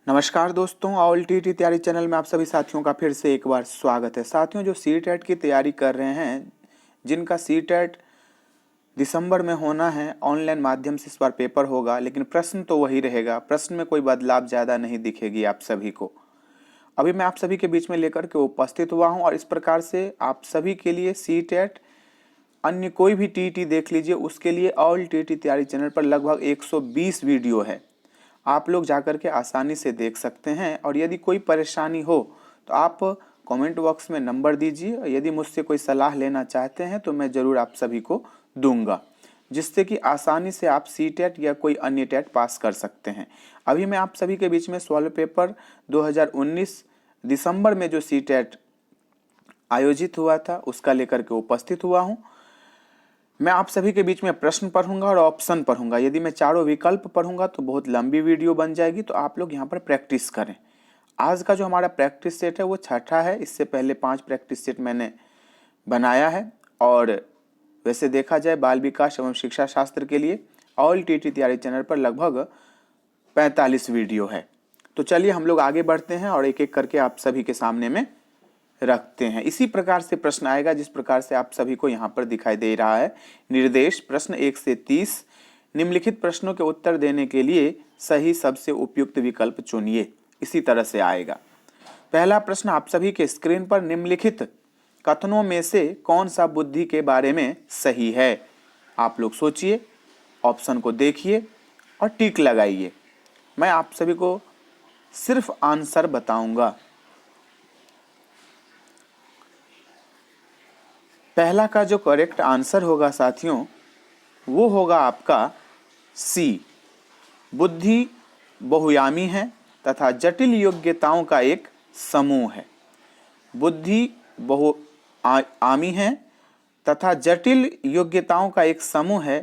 नमस्कार दोस्तों, all TT तैयारी चैनल में आप सभी साथियों का फिर से एक बार स्वागत है। साथियों, जो सीटेट की तैयारी कर रहे हैं, जिनका सीटेट दिसंबर में होना है, ऑनलाइन माध्यम से इस बार पेपर होगा, लेकिन प्रश्न तो वही रहेगा। प्रश्न में कोई बदलाव ज़्यादा नहीं दिखेगी आप सभी को। अभी मैं आप सभी के बीच में लेकर के उपस्थित हुआ हूँ और इस प्रकार से आप सभी के लिए सीटेट अन्य कोई भी टीटी देख लीजिए, उसके लिए ऑल टीटी तैयारी चैनल पर लगभग 120 वीडियो है। आप लोग जाकर के आसानी से देख सकते हैं और यदि कोई परेशानी हो तो आप कमेंट बॉक्स में नंबर दीजिए। यदि मुझसे कोई सलाह लेना चाहते हैं तो मैं ज़रूर आप सभी को दूंगा, जिससे कि आसानी से आप सीटेट या कोई अन्य टेट पास कर सकते हैं। अभी मैं आप सभी के बीच में सॉल्व पेपर 2019 दिसंबर में जो सीटेट आयोजित हुआ था उसका लेकर के उपस्थित हुआ हूँ। मैं आप सभी के बीच में प्रश्न पढ़ूंगा और ऑप्शन पढ़ूंगा। यदि मैं चारों विकल्प पढ़ूंगा तो बहुत लंबी वीडियो बन जाएगी, तो आप लोग यहाँ पर प्रैक्टिस करें। आज का जो हमारा प्रैक्टिस सेट है वो छठा है। इससे पहले 5 प्रैक्टिस सेट मैंने बनाया है और वैसे देखा जाए बाल विकास एवं शिक्षा शास्त्र के लिए ऑल टीटी तैयारी चैनल पर लगभग 45 वीडियो है। तो चलिए हम लोग आगे बढ़ते हैं और एक एक करके आप सभी के सामने में रखते हैं। इसी प्रकार से प्रश्न आएगा जिस प्रकार से आप सभी को यहाँ पर दिखाई दे रहा है। निर्देश प्रश्न 1 से 30, निम्नलिखित प्रश्नों के उत्तर देने के लिए सही सबसे उपयुक्त विकल्प चुनिए। इसी तरह से आएगा। पहला प्रश्न आप सभी के स्क्रीन पर, निम्नलिखित कथनों में से कौन सा बुद्धि के बारे में सही है? आप लोग सोचिए, ऑप्शन को देखिए और टिक लगाइए। मैं आप सभी को सिर्फ आंसर बताऊंगा। पहला का जो करेक्ट आंसर होगा साथियों, वो होगा आपका सी। बुद्धि बहुयामी है तथा जटिल योग्यताओं का एक समूह है। बुद्धि बहुआमी है तथा जटिल योग्यताओं का एक समूह है।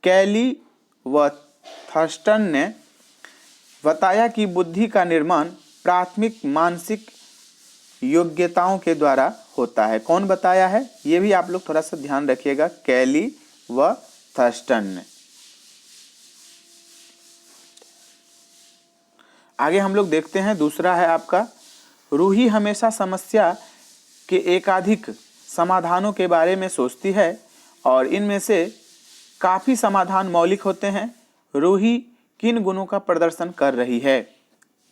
कैली व थर्स्टन ने बताया कि बुद्धि का निर्माण प्राथमिक मानसिक योग्यताओं के द्वारा होता है। कौन बताया है? ये भी आप लोग थोड़ा सा ध्यान रखिएगा, कैली व थर्स्टन ने। आगे हम लोग देखते हैं, दूसरा है आपका, रूही हमेशा समस्या के एकाधिक समाधानों के बारे में सोचती है और इनमें से काफी समाधान मौलिक होते हैं। रूही किन गुणों का प्रदर्शन कर रही है?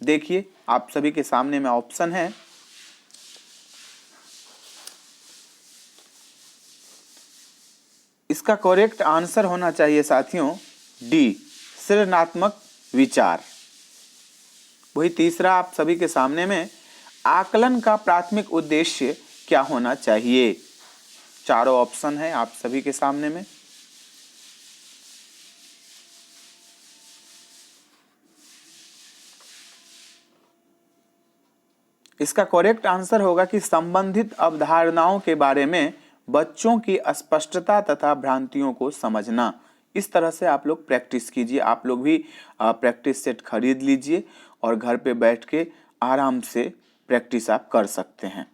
देखिए, आप सभी के सामने में ऑप्शन है। इसका करेक्ट आंसर होना चाहिए साथियों डी, सृजनात्मक विचार। वही तीसरा आप सभी के सामने में, आकलन का प्राथमिक उद्देश्य क्या होना चाहिए? चारों ऑप्शन है आप सभी के सामने में। इसका करेक्ट आंसर होगा कि संबंधित अवधारणाओं के बारे में बच्चों की अस्पष्टता तथा भ्रांतियों को समझना। इस तरह से आप लोग प्रैक्टिस कीजिए। आप लोग भी प्रैक्टिस सेट खरीद लीजिए और घर पे बैठ के आराम से प्रैक्टिस आप कर सकते हैं।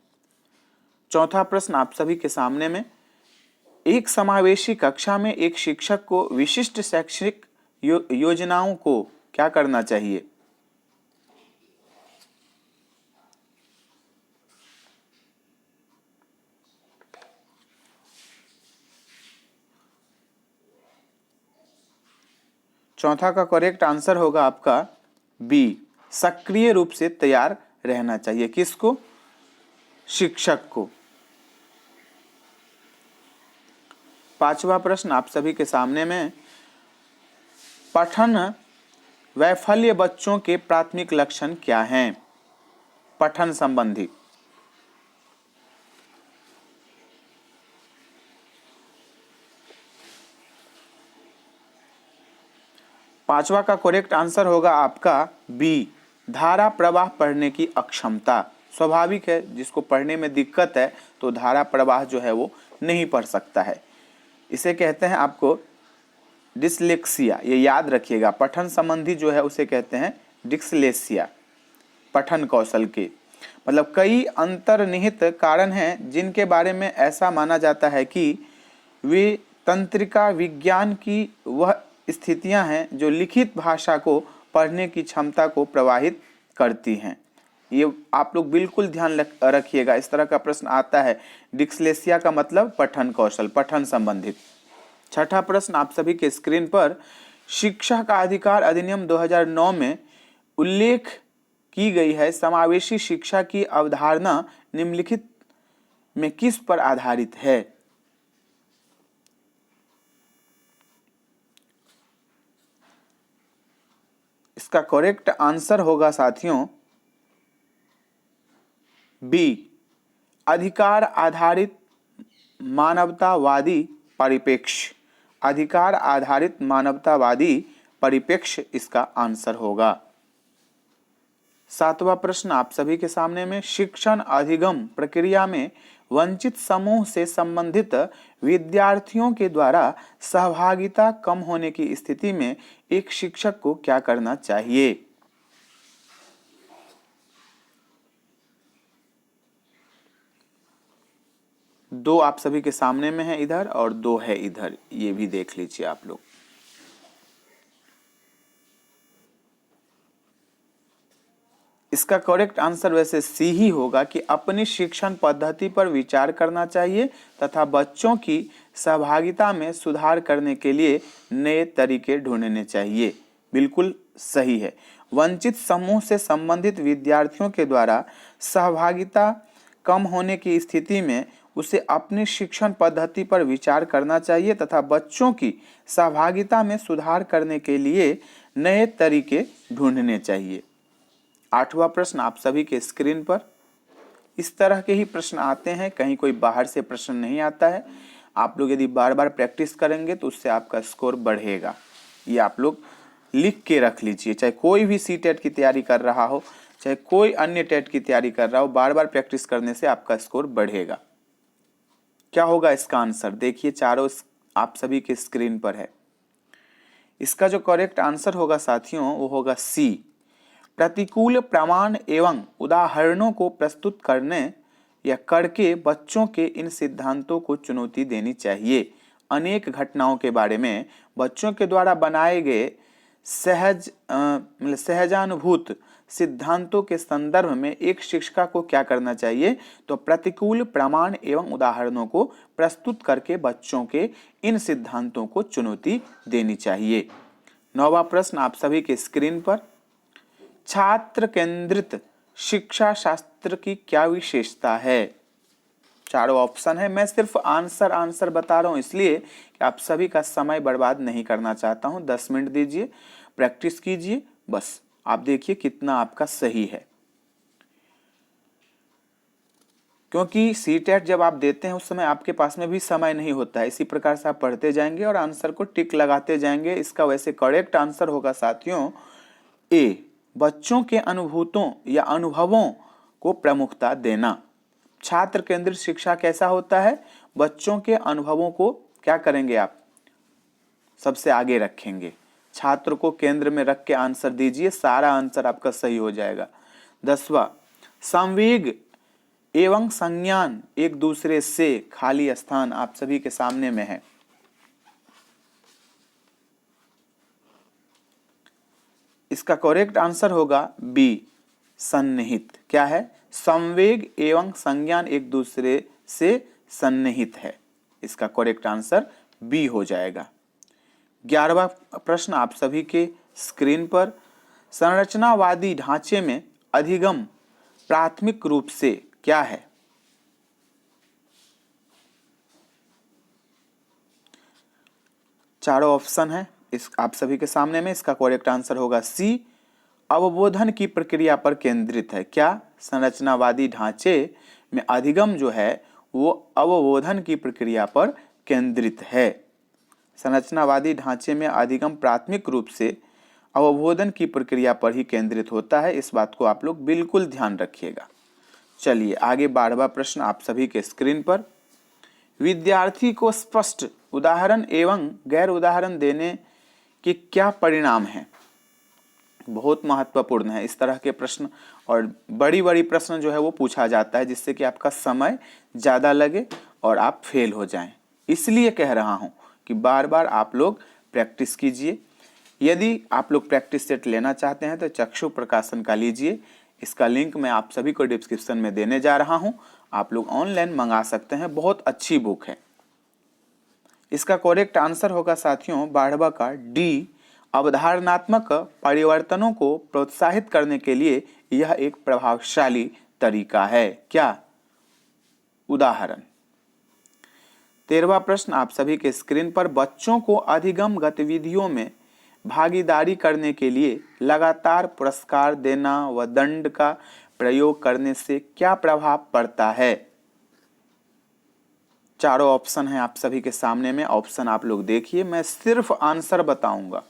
चौथा प्रश्न आप सभी के सामने में, एक समावेशी कक्षा में एक शिक्षक को विशिष्ट शैक्षिक योजनाओं को क्या करना चाहिए? चौथा का करेक्ट आंसर होगा आपका बी, सक्रिय रूप से तैयार रहना चाहिए। किसको? शिक्षक को। पांचवा प्रश्न आप सभी के सामने में, पठन वैफल्य बच्चों के प्राथमिक लक्षण क्या हैं? पठन संबंधी। पांचवा का करेक्ट आंसर होगा आपका बी, धारा प्रवाह पढ़ने की अक्षमता। स्वाभाविक है, जिसको पढ़ने में दिक्कत है तो धारा प्रवाह जो है वो नहीं पढ़ सकता है। इसे कहते हैं आपको डिसलेक्सिया, ये याद रखिएगा। पठन संबंधी जो है उसे कहते हैं डिसलेक्सिया। पठन कौशल के मतलब कई अंतर्निहित कारण हैं जिनके बारे में ऐसा माना जाता है कि वे तंत्रिका विज्ञान की वह स्थितियां हैं जो लिखित भाषा को पढ़ने की क्षमता को प्रभावित करती हैं। ये आप लोग बिल्कुल ध्यान रखिएगा, इस तरह का प्रश्न आता है। डिस्लेक्सिया का मतलब पठन कौशल, पठन संबंधित। छठा प्रश्न आप सभी के स्क्रीन पर, शिक्षा का अधिकार अधिनियम 2009 में उल्लेख की गई है समावेशी शिक्षा की अवधारणा निम्नलिखित में किस पर आधारित है? इसका करेक्ट आंसर होगा साथियों बी, अधिकार आधारित मानवतावादी परिप्रेक्ष्य। अधिकार आधारित मानवतावादी परिप्रेक्ष्य इसका आंसर होगा। सातवां प्रश्न आप सभी के सामने में, शिक्षण अधिगम प्रक्रिया में वंचित समूह से संबंधित विद्यार्थियों के द्वारा सहभागिता कम होने की स्थिति में एक शिक्षक को क्या करना चाहिए? दो आप सभी के सामने में है इधर और दो है इधर, ये भी देख लीजिए आप लोग। इसका करेक्ट आंसर वैसे सी ही होगा कि अपनी शिक्षण पद्धति पर विचार करना चाहिए तथा बच्चों की सहभागिता में सुधार करने के लिए नए तरीके ढूंढने चाहिए। बिल्कुल सही है। वंचित समूह से संबंधित विद्यार्थियों के द्वारा सहभागिता कम होने की स्थिति में उसे अपनी शिक्षण पद्धति पर विचार करना चाहिए तथा बच्चों की सहभागिता में सुधार करने के लिए नए तरीके ढूंढने चाहिए। आठवां प्रश्न आप सभी के स्क्रीन पर, इस तरह के ही प्रश्न आते हैं, कहीं कोई बाहर से प्रश्न नहीं आता है। आप लोग यदि बार बार प्रैक्टिस करेंगे तो उससे आपका स्कोर बढ़ेगा। ये आप लोग लिख के रख लीजिए, चाहे कोई भी सी-टेट की तैयारी कर रहा हो, चाहे कोई अन्य टेट की तैयारी कर रहा हो, बार बार प्रैक्टिस करने से आपका स्कोर बढ़ेगा। क्या होगा इसका आंसर? देखिए चारों आप सभी के स्क्रीन पर है। इसका जो करेक्ट आंसर होगा साथियों वो होगा सी, प्रतिकूल प्रमाण एवं उदाहरणों को प्रस्तुत करने या करके बच्चों के इन सिद्धांतों को चुनौती देनी चाहिए। अनेक घटनाओं के बारे में बच्चों के द्वारा बनाए गए सहजानुभूत सिद्धांतों के संदर्भ में एक शिक्षिका को क्या करना चाहिए? तो प्रतिकूल प्रमाण एवं उदाहरणों को प्रस्तुत करके बच्चों के इन सिद्धांतों को चुनौती देनी चाहिए। नौवां प्रश्न आप सभी के स्क्रीन पर, छात्र केंद्रित शिक्षा शास्त्र की क्या विशेषता है? चारों ऑप्शन है, मैं सिर्फ आंसर बता रहा हूं इसलिए कि आप सभी का समय बर्बाद नहीं करना चाहता हूं। 10 मिनट दीजिए, प्रैक्टिस कीजिए, बस आप देखिए कितना आपका सही है। क्योंकि सी-टेट जब आप देते हैं उस समय आपके पास में भी समय नहीं होता है, इसी प्रकार से आप पढ़ते जाएंगे और आंसर को टिक लगाते जाएंगे। इसका वैसे करेक्ट आंसर होगा साथियों ए, बच्चों के अनुभूतों या अनुभवों को प्रमुखता देना। छात्र केंद्रित शिक्षा कैसा होता है? बच्चों के अनुभवों को क्या करेंगे आप? सबसे आगे रखेंगे। छात्र को केंद्र में रख के आंसर दीजिए, सारा आंसर आपका सही हो जाएगा। 10वां, संवेग एवं संज्ञान एक दूसरे से खाली स्थान आप सभी के सामने में है। इसका करेक्ट आंसर होगा बी, सन्निहित। क्या है? संवेग एवं संज्ञान एक दूसरे से सन्निहित है। इसका करेक्ट आंसर बी हो जाएगा। 11वां प्रश्न आप सभी के स्क्रीन पर, संरचनावादी ढांचे में अधिगम प्राथमिक रूप से क्या है? चारों ऑप्शन है इस आप सभी के सामने में। इसका करेक्ट आंसर होगा सी, अवबोधन की प्रक्रिया पर केंद्रित है। क्या? संरचनावादी ढांचे में अधिगम जो है वो अवबोधन की प्रक्रिया पर केंद्रित है। संरचनावादी ढांचे में अधिगम प्राथमिक रूप से अवबोधन की प्रक्रिया पर ही केंद्रित होता है। इस बात को आप लोग बिल्कुल ध्यान रखिएगा। चलिए आगे 12वां प्रश्न आप सभी के स्क्रीन पर, विद्यार्थी को स्पष्ट उदाहरण एवं गैर उदाहरण देने के क्या परिणाम हैं? बहुत महत्वपूर्ण है इस तरह के प्रश्न, और बड़ी प्रश्न जो है वो पूछा जाता है जिससे कि आपका समय ज़्यादा लगे और आप फेल हो जाएं। इसलिए कह रहा हूं कि बार बार आप लोग प्रैक्टिस कीजिए। यदि आप लोग प्रैक्टिस सेट लेना चाहते हैं तो चक्षु प्रकाशन का लीजिए। इसका लिंक मैं आप सभी को डिस्क्रिप्शन में देने जा रहा हूं। आप लोग ऑनलाइन मंगा सकते हैं, बहुत अच्छी बुक है। इसका करेक्ट आंसर होगा साथियों बारहवां का डी, अवधारणात्मक परिवर्तनों को प्रोत्साहित करने के लिए यह एक प्रभावशाली तरीका है। क्या? उदाहरण। 13वां प्रश्न आप सभी के स्क्रीन पर, बच्चों को अधिगम गतिविधियों में भागीदारी करने के लिए लगातार पुरस्कार देना व दंड का प्रयोग करने से क्या प्रभाव पड़ता है? चारों ऑप्शन हैं आप सभी के सामने में, ऑप्शन आप लोग देखिए, मैं सिर्फ आंसर बताऊंगा।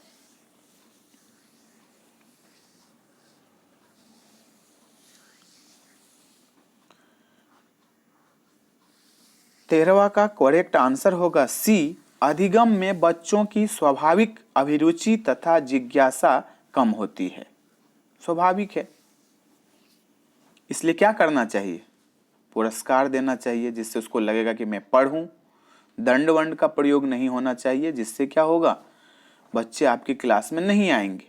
तेरहवां का करेक्ट आंसर होगा सी, अधिगम में बच्चों की स्वाभाविक अभिरुचि तथा जिज्ञासा कम होती है। स्वाभाविक है, इसलिए क्या करना चाहिए? पुरस्कार देना चाहिए, जिससे उसको लगेगा कि मैं पढ़ूं। दंड वंड का प्रयोग नहीं होना चाहिए, जिससे क्या होगा? बच्चे आपकी क्लास में नहीं आएंगे।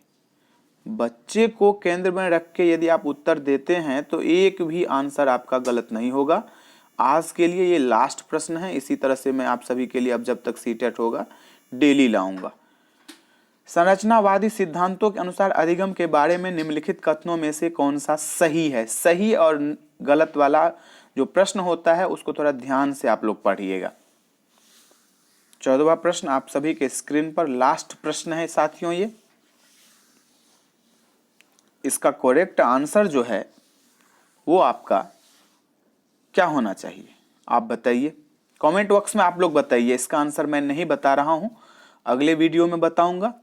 बच्चे को केंद्र में रख के यदि आप उत्तर देते हैं तो एक भी आंसर आपका गलत नहीं होगा। आज के लिए ये लास्ट प्रश्न है। इसी तरह से मैं आप सभी के लिए अब जब तक सीटेट होगा डेली लाऊंगा। संरचनावादी सिद्धांतों के अनुसार अधिगम के बारे में निम्नलिखित कथनों में से कौन सा सही है? सही और गलत वाला जो प्रश्न होता है उसको थोड़ा ध्यान से आप लोग पढ़िएगा। 14वां प्रश्न आप सभी के स्क्रीन पर, लास्ट प्रश्न है साथियों ये। इसका करेक्ट आंसर जो है वो आपका क्या होना चाहिए? आप बताइए, कमेंट बॉक्स में आप लोग बताइए। इसका आंसर मैं नहीं बता रहा हूं, अगले वीडियो में बताऊंगा।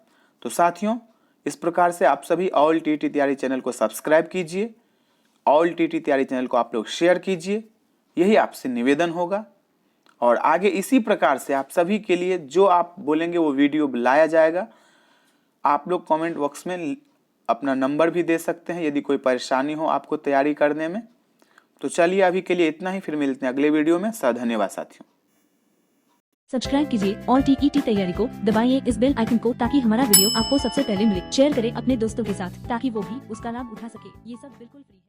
तो साथियों, इस प्रकार से आप सभी ऑल टीटी तैयारी चैनल को सब्सक्राइब कीजिए, ऑल टीटी तैयारी चैनल को आप लोग शेयर कीजिए, यही आपसे निवेदन होगा। और आगे इसी प्रकार से आप सभी के लिए जो आप बोलेंगे वो वीडियो लाया जाएगा। आप लोग कमेंट बॉक्स में अपना नंबर भी दे सकते हैं यदि कोई परेशानी हो आपको तैयारी करने में। तो चलिए अभी के लिए इतना ही, फिर मिलते हैं अगले वीडियो में। धन्यवाद साथियों। सब्सक्राइब कीजिए और टीईटी तैयारी को दबाइए इस बेल आइकन को, ताकि हमारा वीडियो आपको सबसे पहले मिले। शेयर करें अपने दोस्तों के साथ, ताकि वो भी उसका लाभ उठा सके। ये सब बिल्कुल फ्री है।